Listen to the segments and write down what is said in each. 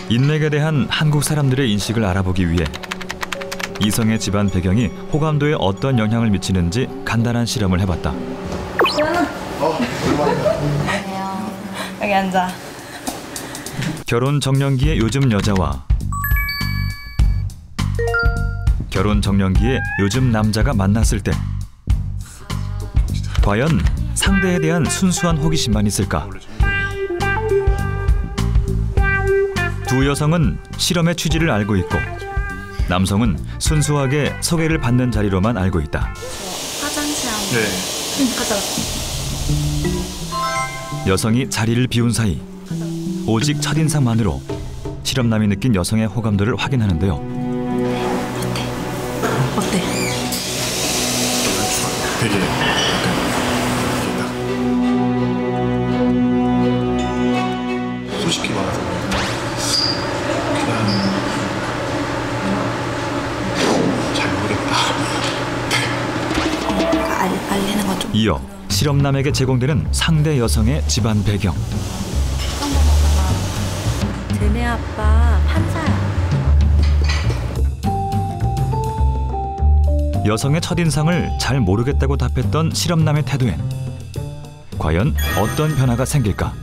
인맥에 대한 한국 사람들의 인식을 알아보기 위해 이성의 집안 배경이 호감도에 어떤 영향을 미치는지 간단한 실험을 해봤다. 안녕. 여기 앉아. 결혼 정년기의 요즘 여자와 결혼 정년기의 요즘 남자가 만났을 때 과연 상대에 대한 순수한 호기심만 있을까? 두 여성은 실험의 취지를 알고 있고 남성은 순수하게 소개를 받는 자리로만 알고 있다. 화장실 안 네. 가자. 여성이 자리를 비운 사이 오직 첫인상만으로 실험남이 느낀 여성의 호감도를 확인하는데요. 어때? 되게 솔직히 말해서 그냥 잘 모르겠다. 알리는 거 좀. 이어 실험남에게 제공되는 상대 여성의 집안 배경. 쟤네 아빠 판사야. 여성의 첫인상을 잘 모르겠다고 답했던 실험남의 태도엔 과연 어떤 변화가 생길까?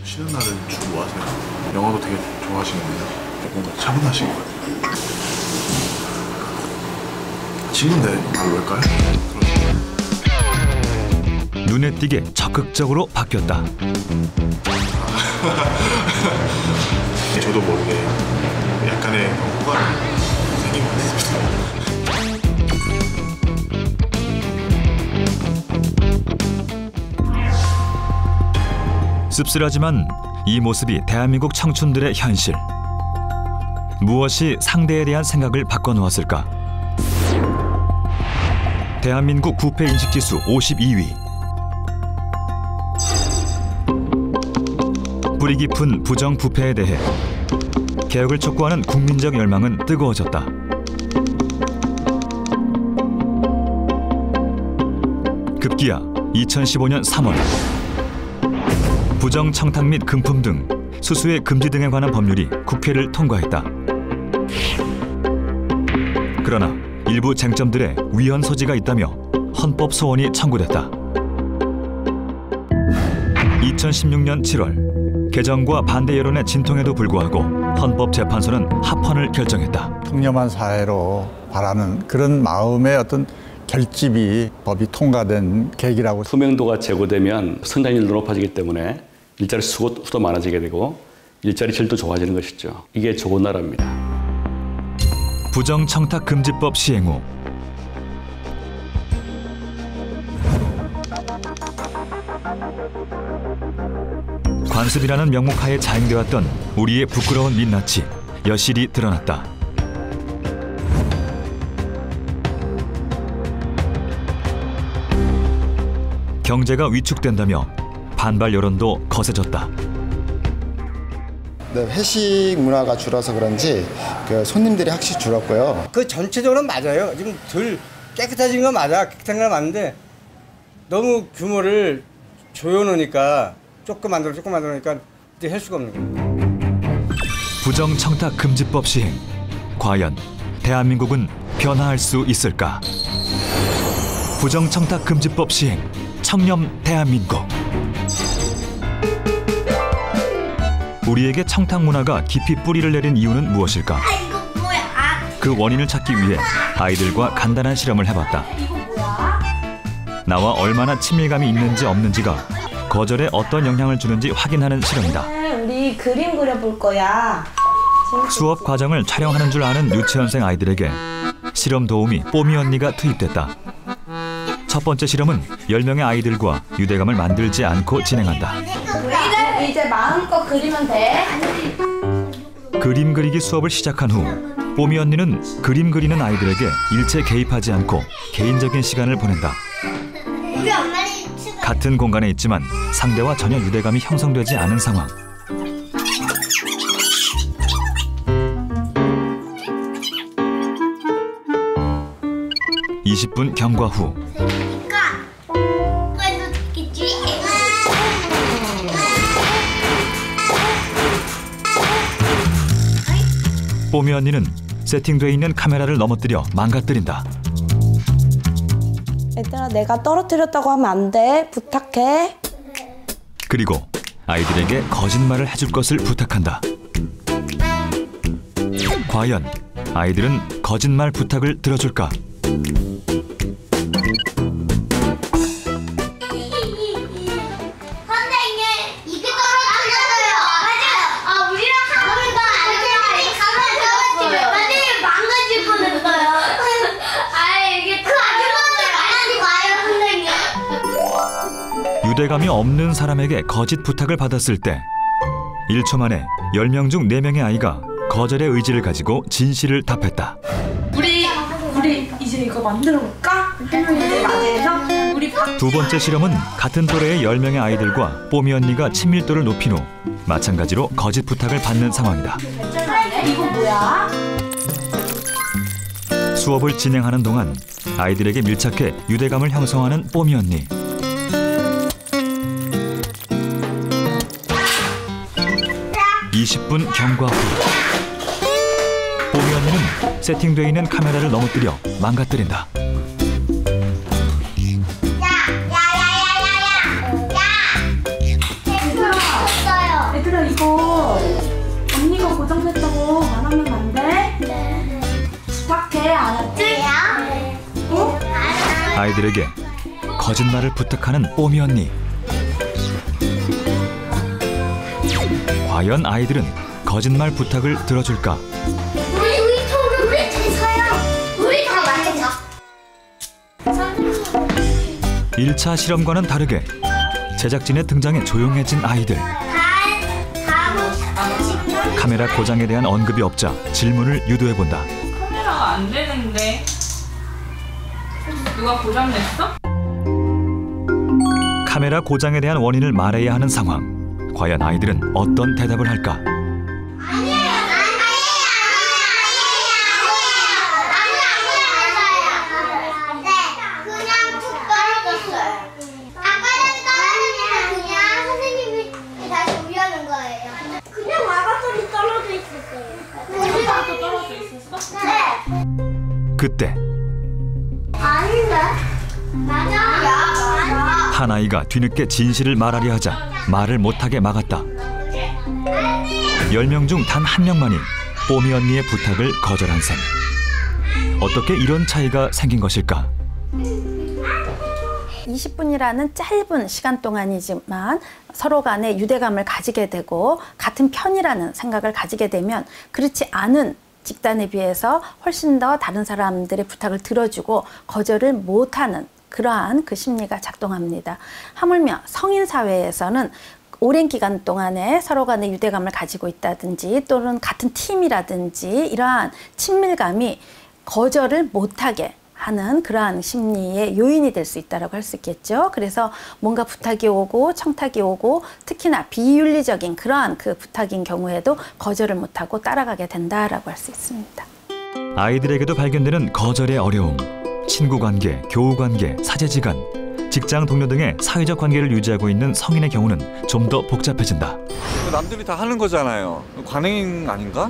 쉬는 날은 주로 뭐 하세요? 영화도 되게 좋아하시는데요. 뭔가 차분하신 것 같아요. 친구인데 말 왜일까요? 눈에 띄게 적극적으로 바뀌었다. 저도 모르게 약간의 호감이 생긴 것 같습니다. 씁쓸하지만 이 모습이 대한민국 청춘들의 현실. 무엇이 상대에 대한 생각을 바꿔놓았을까? 대한민국 부패 인식지수 52위. 뿌리 깊은 부정 부패에 대해 개혁을 촉구하는 국민적 열망은 뜨거워졌다. 급기야 2015년 3월 부정 청탁 및 금품 등 수수의 금지 등에 관한 법률이 국회를 통과했다. 그러나 일부 쟁점들에 위헌 소지가 있다며 헌법 소원이 청구됐다. 2016년 7월 개정과 반대 여론의 진통에도 불구하고 헌법재판소는 합헌을 결정했다. 통념한 사회로 바라는 그런 마음의 어떤 결집이 법이 통과된 계기라고. 투명도가 제고되면 성장률도 높아지기 때문에 일자리 수도 많아지게 되고 일자리 질도 좋아지는 것이죠. 이게 좋은 나라입니다. 부정청탁금지법 시행 후 관습이라는 명목하에 자행되었던 우리의 부끄러운 민낯이 여실히 드러났다. 경제가 위축된다며 반발 여론도 거세졌다. 네, 회식 문화가 줄어서 그런지 그 손님들이 확실히 줄었고요. 그 전체적으로는 맞아요. 지금 덜 깨끗해진 건 맞아. 깨끗한 건 맞는데 너무 규모를 조여놓으니까 조금 만들어놓으니까 이제 할 수가 없는 거예요. 부정청탁금지법 시행. 과연 대한민국은 변화할 수 있을까? 부정청탁금지법 시행. 청렴 대한민국. 우리에게 청탁 문화가 깊이 뿌리를 내린 이유는 무엇일까? 그 원인을 찾기 위해 아이들과 간단한 실험을 해봤다. 나와 얼마나 친밀감이 있는지 없는지가 거절에 어떤 영향을 주는지 확인하는 실험이다. 우리 그림 그려볼 거야. 수업 과정을 촬영하는 줄 아는 유치원생 아이들에게 실험 도우미 뽀미 언니가 투입됐다. 첫 번째 실험은 10명의 아이들과 유대감을 만들지 않고 진행한다. 이제 마음껏 그리면 돼. 그림 그리기 수업을 시작한 후 뽀미 언니는 그림 그리는 아이들에게 일체 개입하지 않고 개인적인 시간을 보낸다. 같은 공간에 있지만 상대와 전혀 유대감이 형성되지 않은 상황. 20분 경과 후 뽀미 언니는 세팅돼 있는 카메라를 넘어뜨려 망가뜨린다. 얘들아, 내가 떨어뜨렸다고 하면 안 돼. 부탁해. 그리고 아이들에게 거짓말을 해줄 것을 부탁한다. 과연 아이들은 거짓말 부탁을 들어줄까? 유대감이 없는 사람에게 거짓 부탁을 받았을 때 1초 만에 10명 중 4명의 아이가 거절의 의지를 가지고 진실을 답했다. 우리 이제 이거 만들어 볼까? 우리 두 번째 실험은 같은 또래의 10명의 아이들과 뽀미 언니가 친밀도를 높인 후 마찬가지로 거짓 부탁을 받는 상황이다. 이거 뭐야? 수업을 진행하는 동안 아이들에게 밀착해 유대감을 형성하는 뽀미 언니. (20분) 경과 후 뽀미 언니는 세팅되어 있는 카메라를 넘어뜨려 망가뜨린다. 얘들아, 이거 언니가 고장냈다고 말하면 안 돼? 네. 부탁해, 알았지? 어? 아이들에게 거짓말을 부탁하는 뽀미 언니. 과연 아이들은 거짓말 부탁을 들어줄까? 우리 대서야. 우리 다 맞겠어. 1차 실험과는 다르게 제작진의 등장에 조용해진 아이들. 카메라 고장에 대한 언급이 없자 질문을 유도해본다. 카메라가 안 되는데 누가 고장냈어? 카메라 고장에 대한 원인을 말해야 하는 상황. 과연 아이들은 어떤 대답을 할까? 그때 한 아이가 뒤늦게 진실을 말하려 하자 말을 못하게 막았다. 10명 중 단 한 명만이 뽀미 언니의 부탁을 거절한 셈. 어떻게 이런 차이가 생긴 것일까? 20분이라는 짧은 시간 동안이지만 서로 간에 유대감을 가지게 되고 같은 편이라는 생각을 가지게 되면 그렇지 않은 집단에 비해서 훨씬 더 다른 사람들의 부탁을 들어주고 거절을 못하는 그러한 그 심리가 작동합니다. 하물며 성인 사회에서는 오랜 기간 동안에 서로 간의 유대감을 가지고 있다든지 또는 같은 팀이라든지 이러한 친밀감이 거절을 못하게 하는 그러한 심리의 요인이 될 수 있다고 할 수 있겠죠. 그래서 뭔가 부탁이 오고 청탁이 오고 특히나 비윤리적인 그러한 그 부탁인 경우에도 거절을 못하고 따라가게 된다라고 할 수 있습니다. 아이들에게도 발견되는 거절의 어려움. 친구 관계, 교우 관계, 사제지간, 직장 동료 등의 사회적 관계를 유지하고 있는 성인의 경우는 좀 더 복잡해진다. 남들이 다 하는 거잖아요. 관행 아닌가?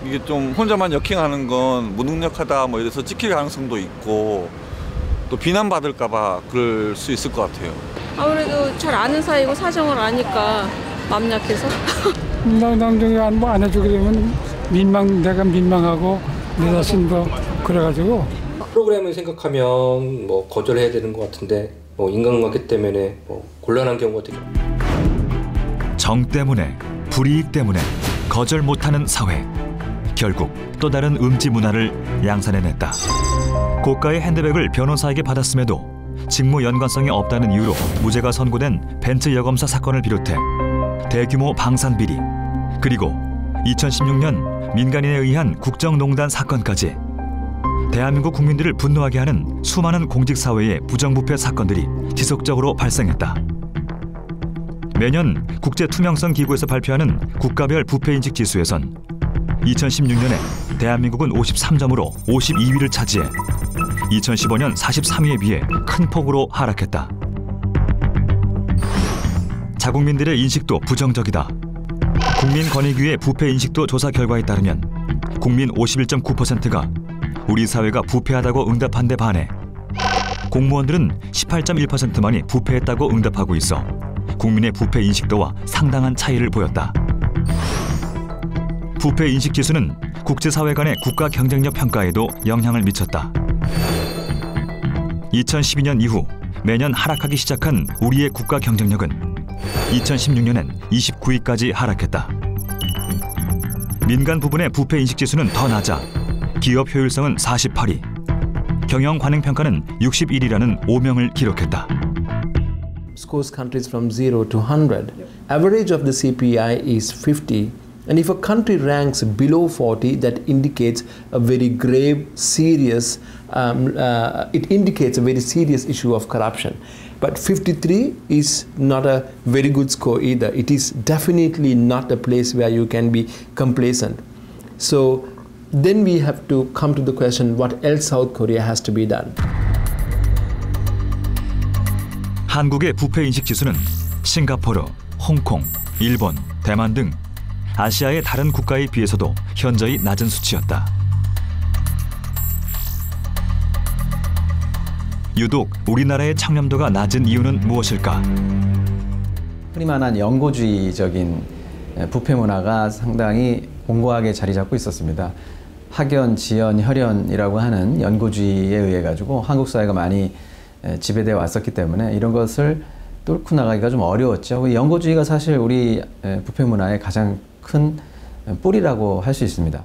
이게 좀 혼자만 역행하는 건 무능력하다 뭐 이래서 찍힐 가능성도 있고 또 비난받을까 봐 그럴 수 있을 것 같아요. 아무래도 잘 아는 사이고 사정을 아니까 맘 약해서 남들이 안 해주게 되면 내가 민망하고 내 자신도 그래가지고 프로그램을 생각하면 뭐 거절해야 되는 것 같은데 뭐 인간관계 때문에 뭐 곤란한 경우가 되죠. 정 때문에, 불이익 때문에 거절 못하는 사회. 결국 또 다른 음지 문화를 양산해냈다. 고가의 핸드백을 변호사에게 받았음에도 직무 연관성이 없다는 이유로 무죄가 선고된 벤츠 여검사 사건을 비롯해 대규모 방산 비리, 그리고 2016년 민간인에 의한 국정농단 사건까지 대한민국 국민들을 분노하게 하는 수많은 공직사회의 부정부패 사건들이 지속적으로 발생했다. 매년 국제투명성기구에서 발표하는 국가별 부패인식 지수에선 2016년에 대한민국은 53점으로 52위를 차지해 2015년 43위에 비해 큰 폭으로 하락했다. 자국민들의 인식도 부정적이다. 국민권익위의 부패 인식도 조사 결과에 따르면 국민 51.9%가 우리 사회가 부패하다고 응답한 데 반해 공무원들은 18.1%만이 부패했다고 응답하고 있어 국민의 부패 인식도와 상당한 차이를 보였다. 부패 인식 지수는 국제사회 간의 국가 경쟁력 평가에도 영향을 미쳤다. 2012년 이후 매년 하락하기 시작한 우리의 국가 경쟁력은 2016년엔 29위까지 하락했다. 민간 부분의 부패 인식 지수는 더 낮아 기업 효율성은 48위, 경영 관행 평가는 61위라는 오명을 기록했다. Scores countries from 0 to 100. Average of the CPI is 50. And if a country ranks below 40, that indicates a very grave, serious, it indicates a very serious issue of corruption. But 53 is not a very good score either. It is definitely not a place where you can be complacent. So then we have to come to the question, what else South Korea has to be done? 한국의 부패 인식 지수는 싱가포르, 홍콩, 일본, 대만 등 아시아의 다른 국가에 비해서도 현저히 낮은 수치였다. 유독 우리나라의 청렴도가 낮은 이유는 무엇일까? 흔히 말한 연고주의적인 부패 문화가 상당히 공고하게 자리 잡고 있었습니다. 학연, 지연, 혈연이라고 하는 연고주의에 의해 가지고 한국 사회가 많이 지배되어 왔었기 때문에 이런 것을 뚫고 나가기가 좀 어려웠죠. 연고주의가 사실 우리 부패 문화의 가장 큰 뿌리라고 할 수 있습니다.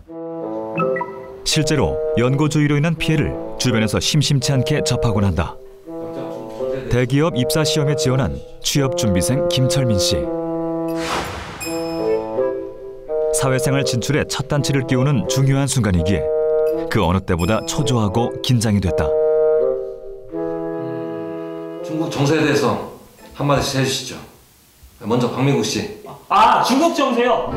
실제로 연고주의로 인한 피해를 주변에서 심심치 않게 접하곤 한다. 대기업 입사 시험에 지원한 취업준비생 김철민 씨. 사회생활 진출에 첫 단추를 끼우는 중요한 순간이기에 그 어느 때보다 초조하고 긴장이 됐다. 중국 정세에 대해서 한마디씩 해주시죠. 먼저 박민국 씨. 중국 정세요?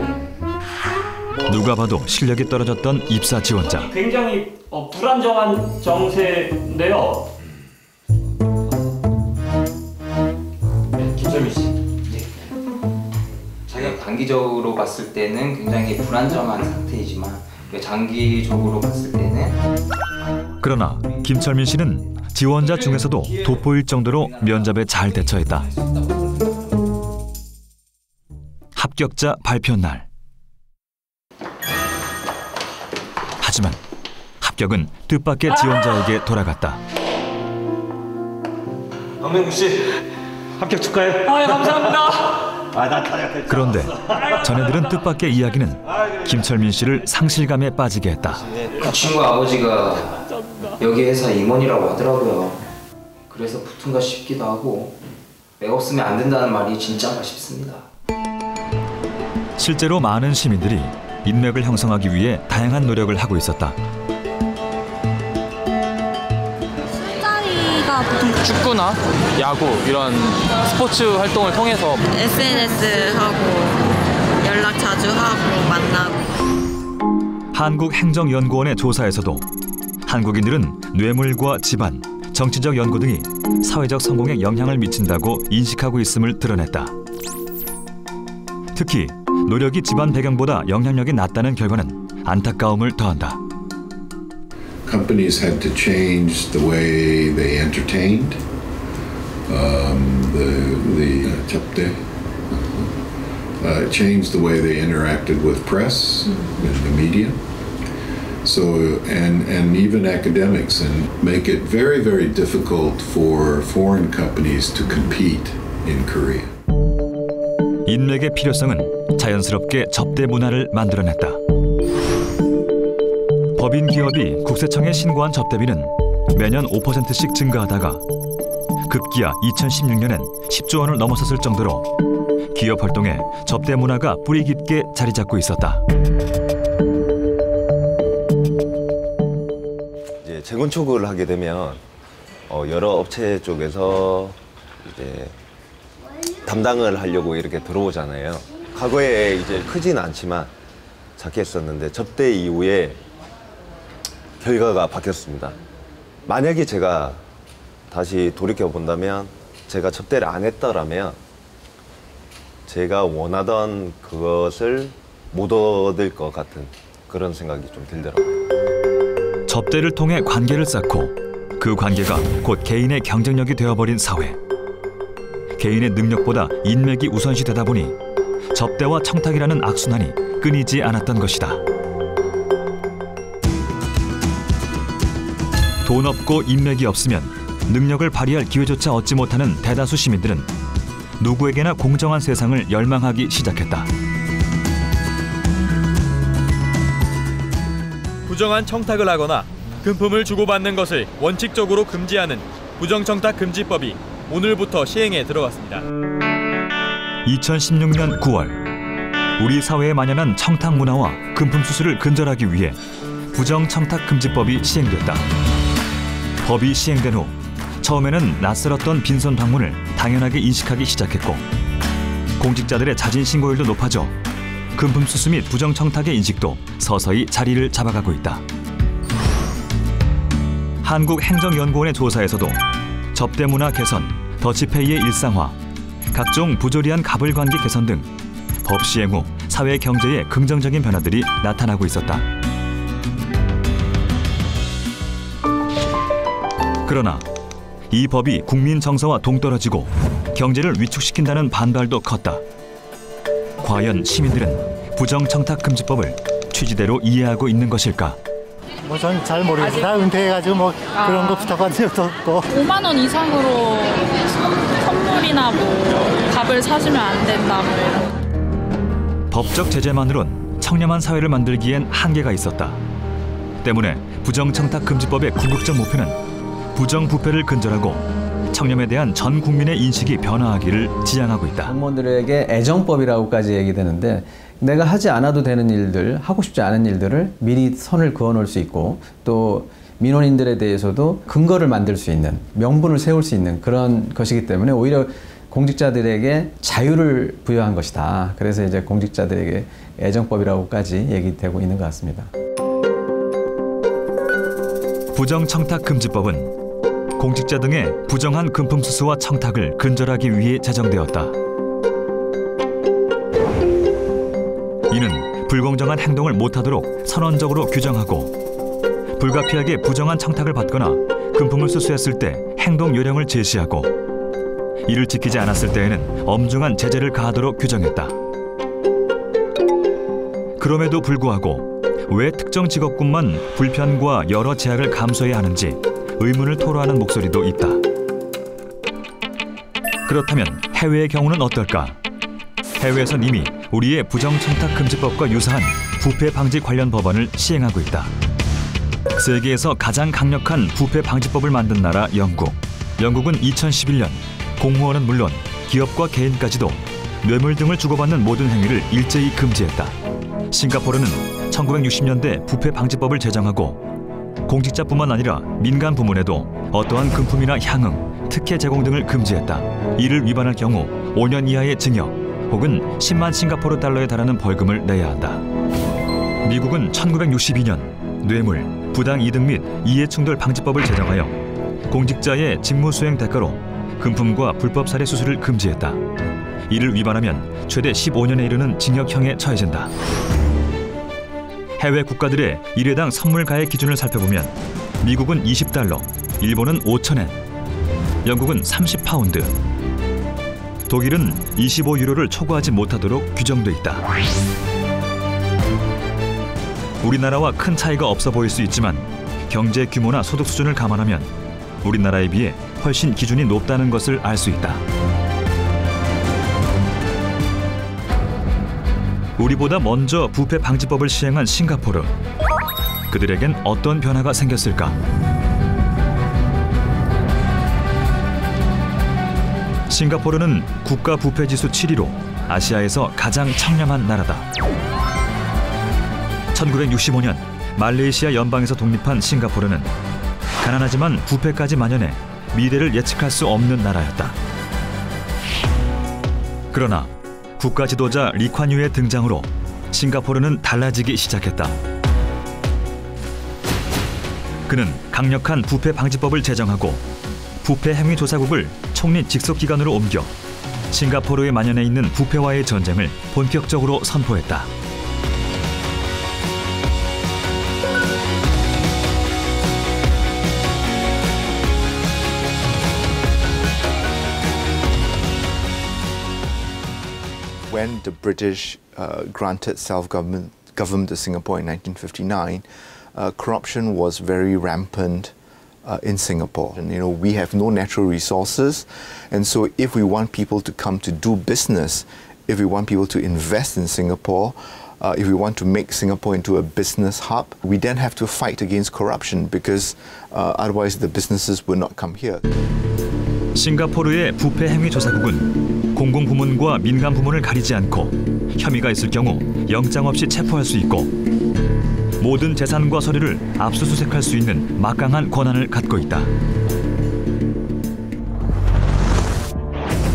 누가 봐도 실력이 떨어졌던 입사 지원자. 굉장히 불안정한 정세인데요. 김철민 씨. 자기가 단기적으로 봤을 때는 굉장히 불안정한 상태이지만 장기적으로 봤을 때는 그러나 김철민 씨는 지원자 중에서도 돋보일 정도로 면접에 잘 대처했다. 합격자 발표 날. 하지만 합격은 뜻밖의 지원자에게 돌아갔다. 박민국 씨, 합격 축하해. 예, 감사합니다. 그런데 전해들은 뜻밖의 이야기는 김철민 씨를 상실감에 빠지게 했다. 그 친구 아버지가 여기 회사 임원이라고 하더라고요. 그래서 붙은가 싶기도 하고 맥 없으면 안 된다는 말이 진짜인가 싶습니다. 실제로 많은 시민들이 인맥을 형성하기 위해 다양한 노력을 하고 있었다. 술자리가 보통 축구나 야구 이런 스포츠 활동을 통해서 SNS 하고 연락 자주 하고 만나고. 한국행정연구원의 조사에서도 한국인들은 뇌물과 집안, 정치적 연고 등이 사회적 성공에 영향을 미친다고 인식하고 있음을 드러냈다. 특히 노력이 집안 배경보다 영향력이 낮다는 결과는 안타까움을 더한다. Companies had to change the way they entertained, the 접대, change the way they interacted with press and the media. So and even academics, and make it very, very difficult for foreign companies to compete in Korea. 인맥의 필요성은 자연스럽게 접대 문화를 만들어냈다. 법인 기업이 국세청에 신고한 접대비는 매년 5%씩 증가하다가 급기야 2016년엔 10조 원을 넘어섰을 정도로 기업 활동에 접대 문화가 뿌리 깊게 자리 잡고 있었다. 이제 재건축을 하게 되면 여러 업체 쪽에서 이제 담당을 하려고 이렇게 들어오잖아요. 과거에 이제 크진 않지만 작게 했었는데 접대 이후에 결과가 바뀌었습니다. 만약에 제가 다시 돌이켜 본다면 제가 접대를 안 했더라면 제가 원하던 그것을 못 얻을 것 같은 그런 생각이 좀 들더라고요. 접대를 통해 관계를 쌓고 그 관계가 곧 개인의 경쟁력이 되어버린 사회. 개인의 능력보다 인맥이 우선시되다 보니 접대와 청탁이라는 악순환이 끊이지 않았던 것이다. 돈 없고 인맥이 없으면 능력을 발휘할 기회조차 얻지 못하는 대다수 시민들은 누구에게나 공정한 세상을 열망하기 시작했다. 부정한 청탁을 하거나 금품을 주고받는 것을 원칙적으로 금지하는 부정청탁금지법이 오늘부터 시행에 들어갔습니다. 2016년 9월 우리 사회에 만연한 청탁 문화와 금품 수수를 근절하기 위해 부정청탁금지법이 시행됐다. 법이 시행된 후 처음에는 낯설었던 빈손 방문을 당연하게 인식하기 시작했고 공직자들의 자진 신고율도 높아져 금품 수수 및 부정청탁의 인식도 서서히 자리를 잡아가고 있다. 한국행정연구원의 조사에서도 접대 문화 개선, 더치페이의 일상화, 각종 부조리한 갑을관계 개선 등 법 시행 후 사회 경제에 긍정적인 변화들이 나타나고 있었다. 그러나 이 법이 국민 정서와 동떨어지고 경제를 위축시킨다는 반발도 컸다. 과연 시민들은 부정청탁금지법을 취지대로 이해하고 있는 것일까? 뭐 전 잘 모르겠어요. 다 은퇴해가지고 뭐 그런 거 부탁한 적도 없고. 5만 원 이상으로 선물이나 뭐 밥을 사주면 안 된다 뭐 이런. 법적 제재만으론 청렴한 사회를 만들기엔 한계가 있었다. 때문에 부정청탁금지법의 궁극적 목표는 부정부패를 근절하고 청렴에 대한 전 국민의 인식이 변화하기를 지향하고 있다. 공무원들에게 애정법이라고까지 얘기되는데 내가 하지 않아도 되는 일들, 하고 싶지 않은 일들을 미리 선을 그어놓을 수 있고 또 민원인들에 대해서도 근거를 만들 수 있는, 명분을 세울 수 있는 그런 것이기 때문에 오히려 공직자들에게 자유를 부여한 것이다. 그래서 이제 공직자들에게 애정법이라고까지 얘기되고 있는 것 같습니다. 부정청탁금지법은 공직자 등의 부정한 금품 수수와 청탁을 근절하기 위해 제정되었다. 이는 불공정한 행동을 못하도록 선언적으로 규정하고 불가피하게 부정한 청탁을 받거나 금품을 수수했을 때 행동 요령을 제시하고 이를 지키지 않았을 때에는 엄중한 제재를 가하도록 규정했다. 그럼에도 불구하고 왜 특정 직업군만 불편과 여러 제약을 감수해야 하는지 의문을 토로하는 목소리도 있다. 그렇다면 해외의 경우는 어떨까? 해외에선 이미 우리의 부정청탁금지법과 유사한 부패 방지 관련 법안을 시행하고 있다. 세계에서 가장 강력한 부패 방지법을 만든 나라 영국. 영국은 2011년 공무원은 물론 기업과 개인까지도 뇌물 등을 주고받는 모든 행위를 일제히 금지했다. 싱가포르는 1960년대 부패 방지법을 제정하고 공직자뿐만 아니라 민간 부문에도 어떠한 금품이나 향응, 특혜 제공 등을 금지했다. 이를 위반할 경우 5년 이하의 징역 혹은 10만 싱가포르 달러에 달하는 벌금을 내야 한다. 미국은 1962년 뇌물, 부당 이득 및 이해충돌 방지법을 제정하여 공직자의 직무수행 대가로 금품과 불법 살해 수수를 금지했다. 이를 위반하면 최대 15년에 이르는 징역형에 처해진다. 해외 국가들의 일회당 선물 가액 기준을 살펴보면 미국은 20달러, 일본은 5,000엔, 영국은 30파운드, 독일은 25유로를 초과하지 못하도록 규정돼 있다. 우리나라와 큰 차이가 없어 보일 수 있지만 경제 규모나 소득 수준을 감안하면 우리나라에 비해 훨씬 기준이 높다는 것을 알 수 있다. 우리보다 먼저 부패 방지법을 시행한 싱가포르. 그들에겐 어떤 변화가 생겼을까? 싱가포르는 국가 부패 지수 7위로 아시아에서 가장 청렴한 나라다. 1965년 말레이시아 연방에서 독립한 싱가포르는 가난하지만 부패까지 만연해 미래를 예측할 수 없는 나라였다. 그러나 국가 지도자 리콴유의 등장으로 싱가포르는 달라지기 시작했다. 그는 강력한 부패 방지법을 제정하고 부패 행위 조사국을 총리 직속 기관으로 옮겨 싱가포르에 만연해 있는 부패와의 전쟁을 본격적으로 선포했다. When the British granted self-government to Singapore in 1959, corruption was very rampant in Singapore. And we have no natural resources, and so if we want people to come to do business, if we want people to invest in Singapore, if we want to make Singapore into a business hub, we then have to fight against corruption because otherwise the businesses will not come here. 싱가포르의 부패 행위 조사국은 공공부문과 민간 부문을 가리지 않고 혐의가 있을 경우 영장 없이 체포할 수 있고 모든 재산과 서류를 압수수색할 수 있는 막강한 권한을 갖고 있다.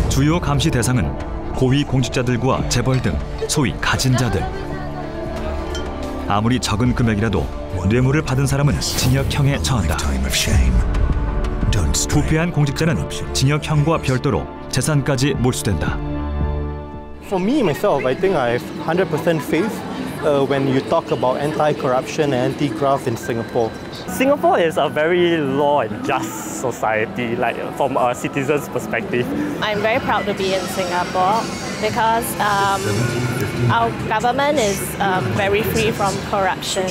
주요 감시 대상은 고위 공직자들과 재벌 등 소위 가진 자들. 아무리 적은 금액이라도 뇌물을 받은 사람은 징역형에 처한다. 부패한 공직자는 징역형과 별도로 재산까지 몰수된다. For me myself, I think I have 100% faith when you talk about anti-corruption and anti-graft in Singapore. Singapore is a very law and just society, like from a citizen's perspective. I'm very proud to be in Singapore because our government is very free from corruption.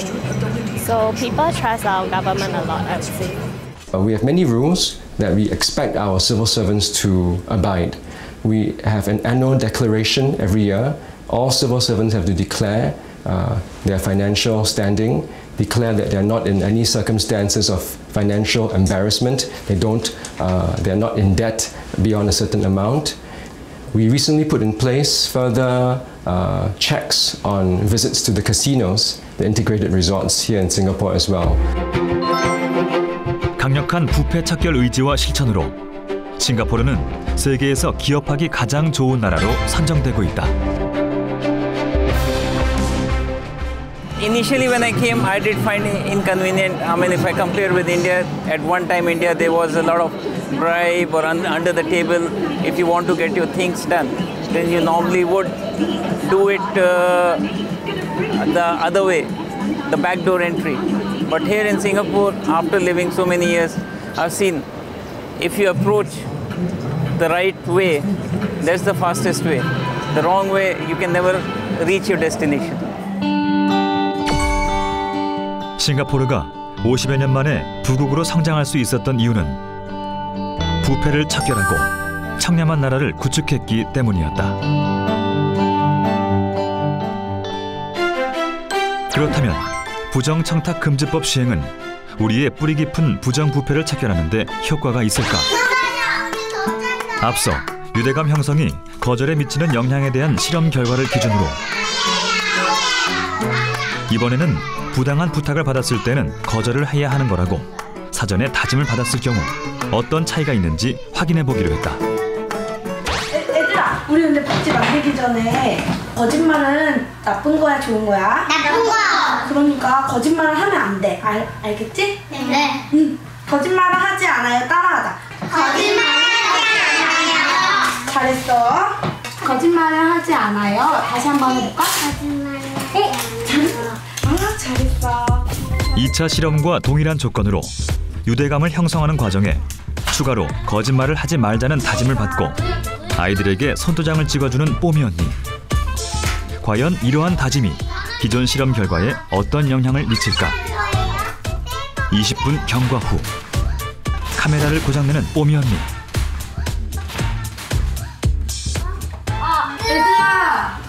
So people trust our government a lot, I would say. We have many rules that we expect our civil servants to abide. We have an annual declaration every year. All civil servants have to declare their financial standing, declare that they're not in any circumstances of financial embarrassment. They're not in debt beyond a certain amount. We recently put in place further checks on visits to the casinos, the integrated resorts here in Singapore as well. 강력한 부패 척결 의지와 실천으로 싱가포르는 세계에서 기업하기 가장 좋은 나라로 선정되고 있다. Initially when I came, I did find it inconvenient. I mean, if I compare with India, at one time India there was a lot of bribe or under the table. If you want to get your things done, then you normally would do it the other way, the backdoor entry. But here in Singapore, after living so many years, I've seen if you approach the right way, that's the fastest way. The wrong way, you can never reach your destination. 싱가포르가 50여 년 만에 부국으로 성장할 수 있었던 이유는 부패를 척결하고 청렴한 나라를 구축했기 때문이었다. 그렇다면 부정청탁금지법 시행은 우리의 뿌리 깊은 부정부패를 척결하는 데 효과가 있을까? 앞서 유대감 형성이 거절에 미치는 영향에 대한 실험 결과를 기준으로 이번에는 부당한 부탁을 받았을 때는 거절을 해야 하는 거라고 사전에 다짐을 받았을 경우 어떤 차이가 있는지 확인해 보기로 했다. 얘들아, 우리 근데 밥집 만들기 전에 거짓말은 나쁜 거야, 좋은 거야? 나쁜 거! 그러니까 거짓말을 하면 안 돼. 알겠지? 네. 응. 거짓말을 하지 않아요. 따라하자. 거짓말을 하지 않아요. 잘했어. 거짓말을 하지 않아요. 다시 한번 해볼까? 거짓말을 하지 않아요. 잘했어. 2차 실험과 동일한 조건으로 유대감을 형성하는 과정에 추가로 거짓말을 하지 말자는 다짐을 받고 아이들에게 손도장을 찍어주는 뽀미 언니. 과연 이러한 다짐이 기존 실험 결과에 어떤 영향을 미칠까? 20분 경과 후 카메라를 고장내는 뽀미 언니. 얘들아,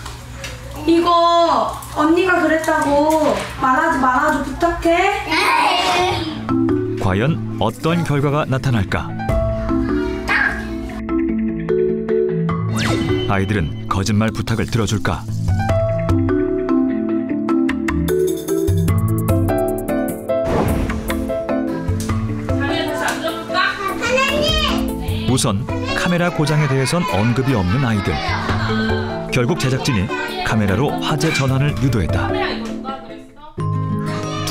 이거 언니가 그랬다고 말하지 말아줘. 부탁해. 과연 어떤 결과가 나타날까? 아이들은 거짓말 부탁을 들어줄까? 우선 카메라 고장에 대해선 언급이 없는 아이들. 결국 제작진이 카메라로 화재 전환을 유도했다.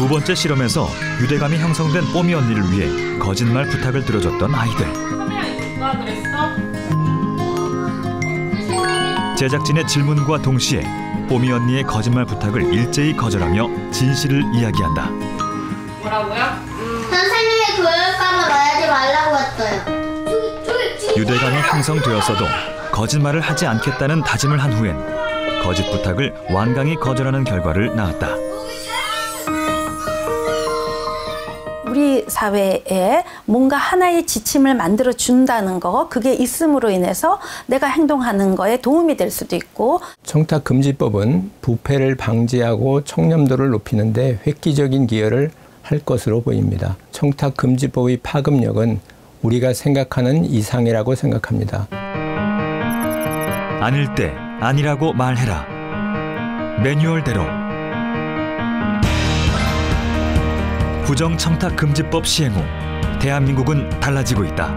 두 번째 실험에서 유대감이 형성된 뽀미 언니를 위해 거짓말 부탁을 들어줬던 아이들. 누가 그랬어? 제작진의 질문과 동시에 뽀미 언니의 거짓말 부탁을 일제히 거절하며 진실을 이야기한다. 뭐라고요? 선생님이 교육감을 말하지 말라고 했어요. 유대감이 형성되었어도 거짓말을 하지 않겠다는 다짐을 한 후엔 거짓 부탁을 완강히 거절하는 결과를 낳았다. 우리 사회에 뭔가 하나의 지침을 만들어 준다는 거, 그게 있음으로 인해서 내가 행동하는 거에 도움이 될 수도 있고. 청탁금지법은 부패를 방지하고 청렴도를 높이는 데 획기적인 기여를 할 것으로 보입니다. 청탁금지법의 파급력은 우리가 생각하는 이상이라고 생각합니다. 아닐 때 아니라고 말해라. 매뉴얼대로. 부정청탁금지법 시행 후 대한민국은 달라지고 있다.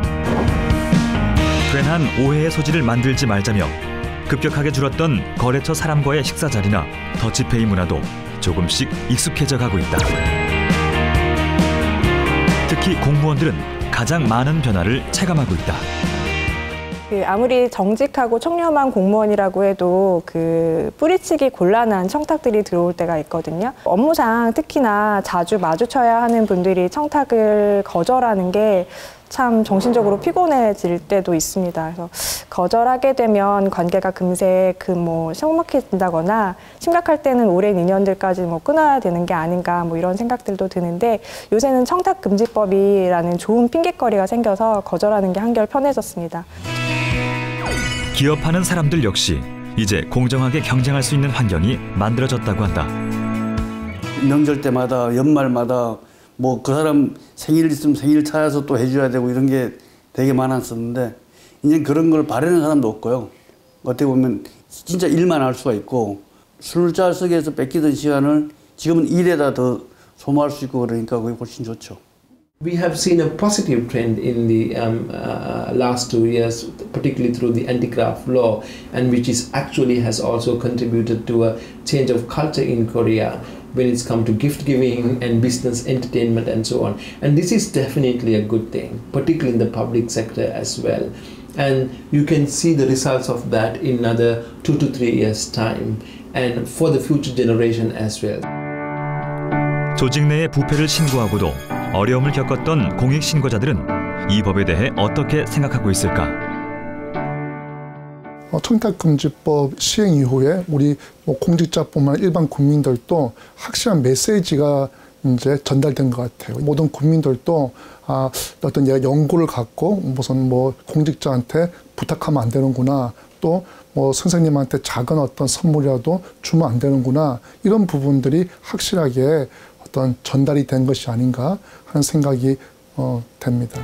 괜한 오해의 소지를 만들지 말자며 급격하게 줄었던 거래처 사람과의 식사 자리나 더치페이 문화도 조금씩 익숙해져 가고 있다. 특히 공무원들은 가장 많은 변화를 체감하고 있다. 아무리 정직하고 청렴한 공무원이라고 해도 뿌리치기 곤란한 청탁들이 들어올 때가 있거든요. 업무상 특히나 자주 마주쳐야 하는 분들이 청탁을 거절하는 게 참 정신적으로 피곤해질 때도 있습니다. 그래서 거절하게 되면 관계가 금세 성막해진다거나 심각할 때는 오랜 인연들까지 끊어야 되는 게 아닌가 이런 생각들도 드는데, 요새는 청탁금지법이라는 좋은 핑계거리가 생겨서 거절하는 게 한결 편해졌습니다. 기업하는 사람들 역시 이제 공정하게 경쟁할 수 있는 환경이 만들어졌다고 한다. 명절 때마다 연말마다 그 사람 생일 있으면 생일 찾아서 또 해줘야 되고 이런 게 되게 많았었는데, 이제 그런 걸 바라는 사람도 없고요. 어떻게 보면 진짜 일만 할 수가 있고, 술자 속에서 뺏기던 시간을 지금은 일에다 더 소모할 수 있고, 그러니까 그게 훨씬 좋죠. We have seen a positive trend in the last 2 years, particularly through the anti-graft law, and which actually has also contributed to a change of culture in Korea when it's come to gift giving and business entertainment and so on. And this is definitely a good thing, particularly in the public sector as well. And you can see the results of that in another 2 to 3 years' time, and for the future generation as well. 조직 내의 부패를 신고하고도 어려움을 겪었던 공익 신고자들은 이 법에 대해 어떻게 생각하고 있을까? 청탁금지법 시행 이후에 우리 공직자뿐만 일반 국민들도 확실한 메시지가 이제 전달된 것 같아요. 모든 국민들도 어떤 연구를 갖고 무슨 공직자한테 부탁하면 안 되는구나, 또 선생님한테 작은 어떤 선물이라도 주면 안 되는구나, 이런 부분들이 확실하게 어떤 전달이 된 것이 아닌가 하는 생각이 됩니다.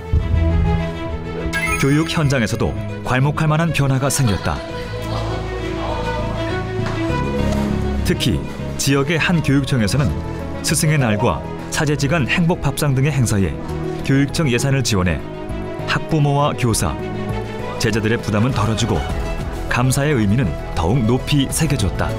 교육 현장에서도 괄목할 만한 변화가 생겼다. 특히 지역의 한 교육청에서는 스승의 날과 사제지간 행복밥상 등의 행사에 교육청 예산을 지원해 학부모와 교사, 제자들의 부담은 덜어주고 감사의 의미는 더욱 높이 새겨줬다.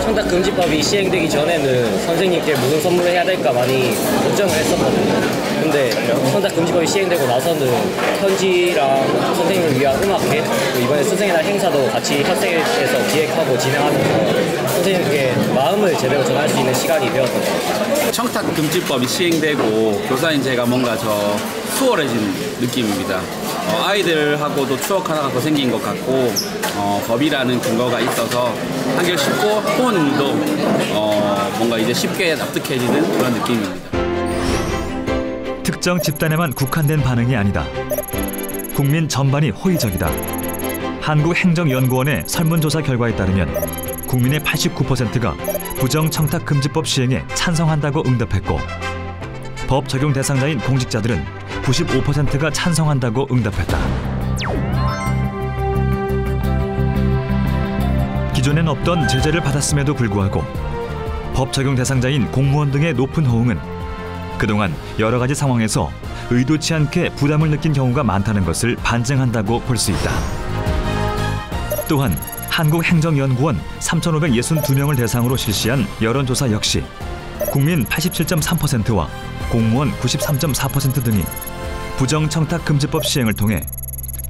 청탁금지법이 시행되기 전에는 선생님께 무슨 선물을 해야 될까 많이 걱정을 했었거든요. 근데 청탁금지법이 시행되고 나서는 현지랑 선생님을 위한 음악회, 이번에 스승의 날 행사도 같이 협력해서 기획하고 진행하면서 선생님께 마음을 제대로 전할 수 있는 시간이 되었던 것 같아요. 청탁금지법이 시행되고 교사인 제가 뭔가 수월해진 느낌입니다. 아이들하고도 추억 하나가 더 생긴 것 같고, 법이라는 근거가 있어서 한결 쉽고 부모님도 뭔가 이제 쉽게 납득해지는 그런 느낌입니다. 특정 집단에만 국한된 반응이 아니다. 국민 전반이 호의적이다. 한국행정연구원의 설문조사 결과에 따르면 국민의 89%가 부정청탁금지법 시행에 찬성한다고 응답했고, 법 적용 대상자인 공직자들은 95%가 찬성한다고 응답했다. 기존엔 없던 제재를 받았음에도 불구하고 법 적용 대상자인 공무원 등의 높은 호응은 그동안 여러 가지 상황에서 의도치 않게 부담을 느낀 경우가 많다는 것을 반증한다고 볼 수 있다. 또한 한국행정연구원 3,562명을 대상으로 실시한 여론조사 역시 국민 87.3%와 공무원 93.4% 등이 부정청탁금지법 시행을 통해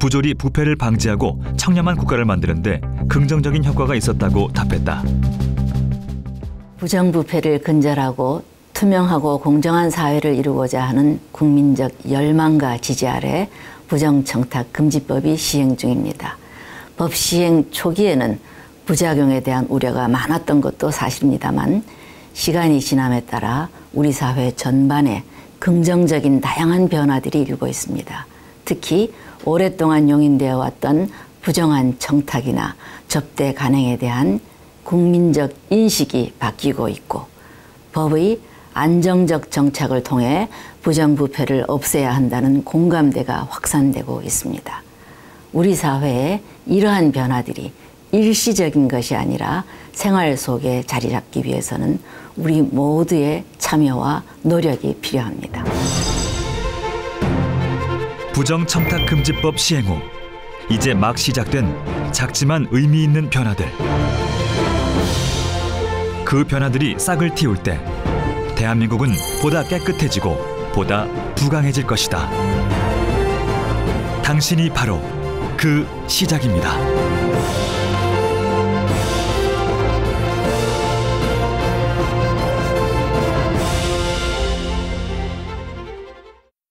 부조리 부패를 방지하고 청렴한 국가를 만드는 데 긍정적인 효과가 있었다고 답했다. 부정부패를 근절하고 투명하고 공정한 사회를 이루고자 하는 국민적 열망과 지지 아래 부정청탁금지법이 시행 중입니다. 법 시행 초기에는 부작용에 대한 우려가 많았던 것도 사실입니다만 시간이 지남에 따라 우리 사회 전반에 긍정적인 다양한 변화들이 일고 있습니다. 특히 오랫동안 용인되어 왔던 부정한 청탁이나 접대 간행에 대한 국민적 인식이 바뀌고 있고 법의 안정적 정착을 통해 부정부패를 없애야 한다는 공감대가 확산되고 있습니다. 우리 사회에 이러한 변화들이 일시적인 것이 아니라 생활 속에 자리 잡기 위해서는 우리 모두의 참여와 노력이 필요합니다. 부정청탁금지법 시행 후 이제 막 시작된 작지만 의미 있는 변화들. 그 변화들이 싹을 틔울 때 대한민국은 보다 깨끗해지고 보다 부강해질 것이다. 당신이 바로 그 시작입니다.